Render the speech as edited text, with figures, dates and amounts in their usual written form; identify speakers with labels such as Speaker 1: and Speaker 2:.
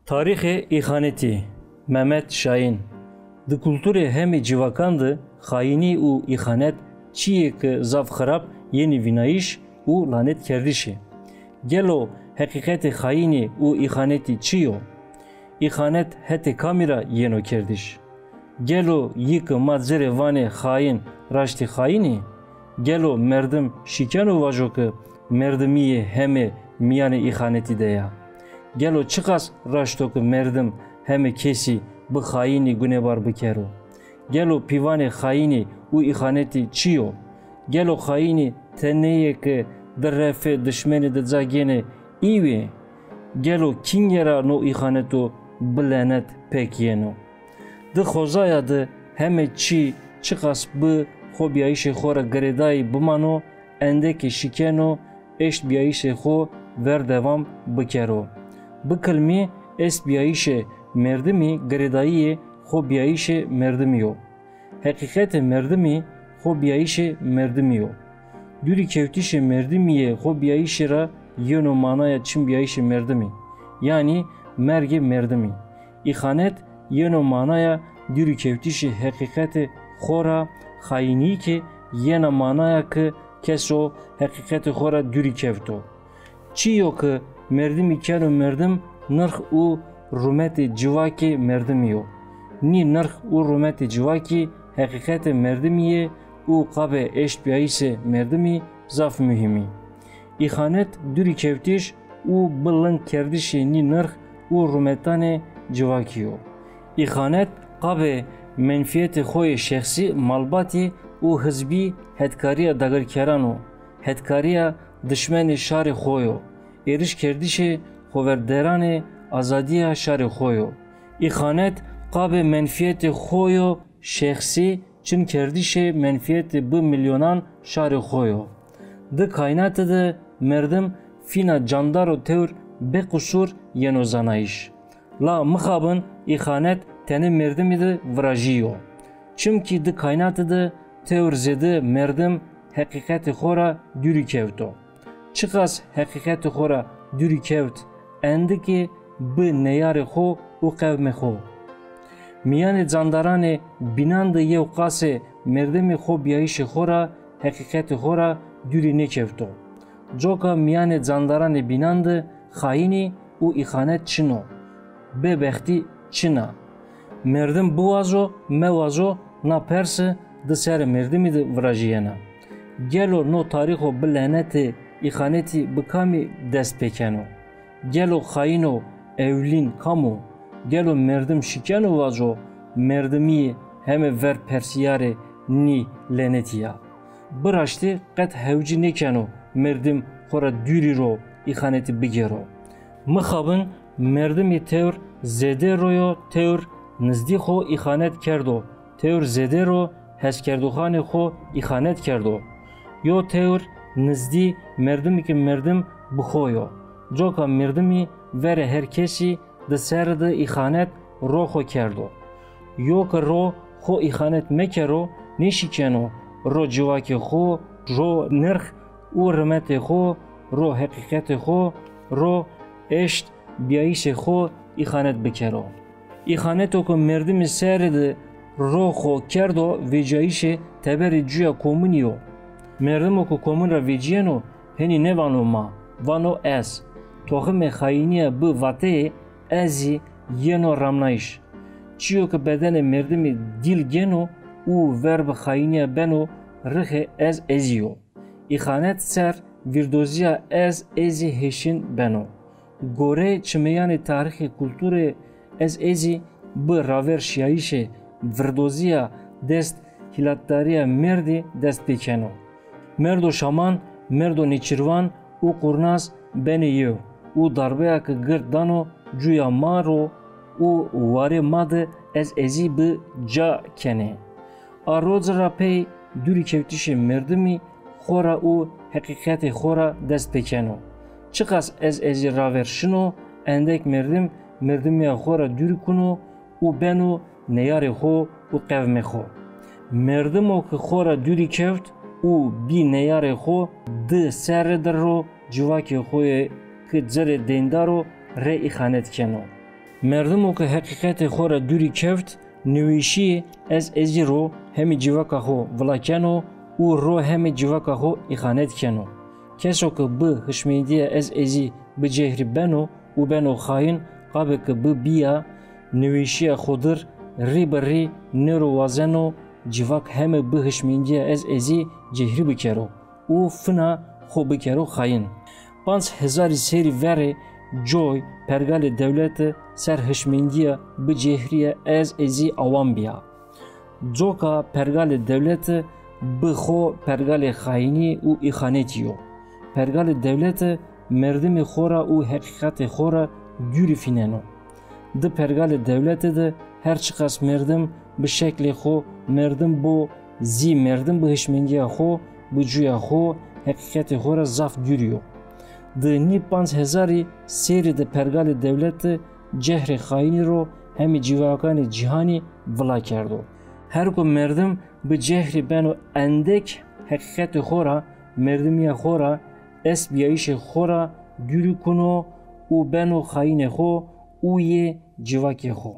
Speaker 1: Tarihe ihaneti Mehmet Şahin. Di kulturê hemê civakan de xayînî û îxanet çiyek zav xirab yeni vînayîş û lanet kerdişê. Gelo heqîqetê xayînî û îxanetî çi yo? İxanet hete kamîra yeno kerdiş. Gelo yîk ma zerê vanê xayîn raştî xayînî? Gelo merdim şîken û vajo ki merdimiyê hemê miyanê îxanetî de ya. Gelo çiqas raşto ki merdim hemê kesî bi xayînî gunebar bikero. Gelo pîvanê xayînî û îxanetî çi yo? Gelo xayînî teneyê ki di refê dişmenê di za genê î? Gelo kîngera no îxaneto bi lenet pek yeno. Di xozaya de hemê çi çiqas bi xwe biyayîşê xwe re girêdayî bimano, endekê şîkeno eşt biyayîşê xwe verdevam bikero. Bi kilmî est biyayîşê merdimî girêdayiyê xwe biyayîşê merdimî yo. Heqîqetê merdimî xwe biyayîşê merdimî yo. Dûrî kewtîşê merdimiyê xwe biyayîşê re yeno manaya çin biyayîşê merdimî, yanî mergê merdimî. İxanet yeno manaya dûrî kewtîşê heqîqetê xwe re xayînî ki yena manaya ki kes o heqîqetê xwe re dûrî kevto. Çi yo ki merdimî ker û merdim nirx û rûmetê civakê merdimî yo. Nî nirx û rûmetê civakî heqîqetê merdimiyê û qabê eşt biyayîşê merdimî zaf mühimî. İxanet dûrî kewtîş û bi ling kerdişê nî nirx û rûmetanê civakî yo. İxanet qabê menfiyetê xwe yê şexsî, malbatî û hizbî hedkariya dagirkeran û hedkariya dişmenê şarê xwe yo. Êriş kerdişê xweverderanê azadiya şarê xwe yo. İxanet qabê menfiyetê xwe yo şexsî çin kerdişê menfiyetê bi milyonan şarê xwe yo. Di kaynatê de merdim fîna candar û tewr bêqusûr yeno zanayîş. La mixabin îxanet tenê merdimî de virajî yo. Çimkî di kaynatê de tewr zêde merdim heqîqetê xwe re dûrî kevto. Çiqas heqîqetê xwe re dûrî kevt endikê bi neyarê xwe û qewmê xwe. Miyanê zandaranê bînan de yew qasê merdimê xwe biyayîşê xwe re heqîqetê xwe re dûrî nekevto. Coka miyanê zandaranê bînan de xayînî û îxanet çin o? Bêbextî çin a? Merdim biwazo mewazo na persê di serê merdimî de virajiyena. Gelo no tarîxo bi lenetê îxanetî bi kamî dest pêkeno? Gelo xayîno ewlîn kam o? Gelo merdim şîken û vazo merdimiyê hemê ver persiyarê nî lenetî ya. Bi raştî qet hewcî nekeno merdim xwe re dûrî ro îxanetî bigero. Mixabin merdimê tewr zêdê ro yo tewr nizdî xwe îxanet kerdo. Tewr zêdê ro hezkerdoxanê xwe îxanet kerdo. Yo tewr nizdî merdimekî merdim bi xwe yo. Coka merdimî verê her kesî di ser de îxanet ro xwe kerdo. Yo ki ro xwe îxanet mekero neşîkeno ro civakê xwe, ro nirx û rûmetê xwe, ro heqîqetê xwe, ro eşt biyayîşê xwe îxanet bikero. İxaneto ku merdimê serê de ro xwe kerdo vêcayîşê teberê cuya komûnî yo. Merdimo ku komûn re vêciyeno henî ne vano ma, vano ez. Toximê xayîniya bi vateyê ezî yeno ramnayîş. Çiyo ki bedenê merdimê dîl geno û ver bi xayîniya beno rixê ez ezî yo. İxanet ser vîrdoziya ez ezî hêşin beno. Gorê çimeyanê tarîxê kulturê ez ezî bi raverşiyayîşê vîrdoziya dest hilatdariya merdê dest pêkeno. Merdo şaman, merdo nêçîrvan û qurnaz benê yew û darbeya ki girt dano cuya ma ro û warê ma de ez ezî bi ca kenê. A roza ra pey dûrî kewtîşê merdimî xwe re û heqîqetê xwe re dest pêkeno. Çiqas ez ezî raverşino endek merdim merdimiya xwe re dûrî kuno û beno neyarê xwe û qewmê xwe. Merdimo ki xwe re dûrî kevt û bî neyarê xwe di serê de ro civakê xwe ki zerê dêndar o rê îxanet keno. Merdum o ki hakikati xo ra dûrî kevt, nivîşiyê ez ezî ro hemî civaka xwe vilakeno û ro hemî civaka xwe îxanet keno. Keso ki bi hişmendiya ez ezî bi cehrî beno û beno xayîn qabe ki bi bîya nivîşiya xwedir rê bi rê nêro wazeno civak heme bi hişmendiya ez ezî cehrî bikero û fina xwe bikero xayîn. 5000 serî verê coy pergalê dewletê ser hişmendiya bi cehrîya ez ezî awan biya. Coka pergalê dewletê bi xwe pergalê xayînî û îxanetî yo. Pergalê dewletê merdimê xwe ra û heqîqetê xwe ra dûrî fîneno. Di pergalê dewletê de her çiqas merdim bi şeklê xwe merdim bo zî merdim bi hişmendiya xwe bi cuya xwe heqîqetê xwe ra zaf dûrî yo. Di nîv 5000 serî di pergalê dewletê cehrê xayînî ro hemî cîvakanê cîhanî vila kerdo. Her ku merdim bi cehrî beno endek heqîqetê xwe ra merdimiya xwe ra esbiyayîşê xwe ra dûrî kuno û beno xayînê xwe û yê civakê xwe.